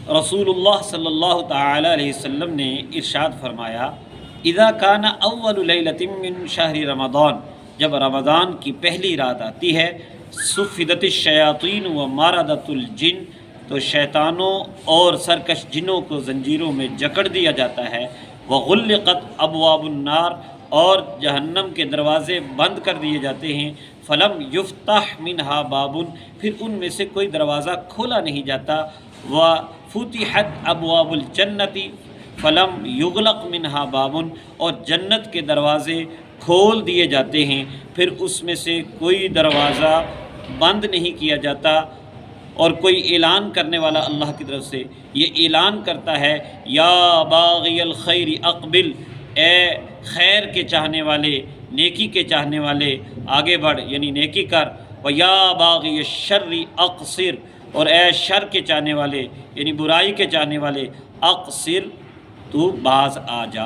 رسول اللہ صلی اللہ تعالی علیہ وسلم نے ارشاد فرمایا، اذا کان اول لیلۃ من شہر رمضان، جب رمضان کی پہلی رات آتی ہے، صفدت الشیاطین و ماردت الجن، تو شیطانوں اور سرکش جنوں کو زنجیروں میں جکڑ دیا جاتا ہے، وغلقت ابواب النار، اور جہنم کے دروازے بند کر دیے جاتے ہیں، فلم یفتح منہا بابن، پھر ان میں سے کوئی دروازہ کھولا نہیں جاتا، وفتحت ابواب الجنت فلم یغلق منہا بابن، اور جنت کے دروازے کھول دیے جاتے ہیں، پھر اس میں سے کوئی دروازہ بند نہیں کیا جاتا۔ اور کوئی اعلان کرنے والا اللہ کی طرف سے یہ اعلان کرتا ہے، یا باغی الخیر اقبل، اے خیر کے چاہنے والے، نیکی کے چاہنے والے آگے بڑھ، یعنی نیکی کر، و یا باغی الشر اقصر، اور اے شر کے چاہنے والے یعنی برائی کے چاہنے والے، اقصر، تو باز آ جا۔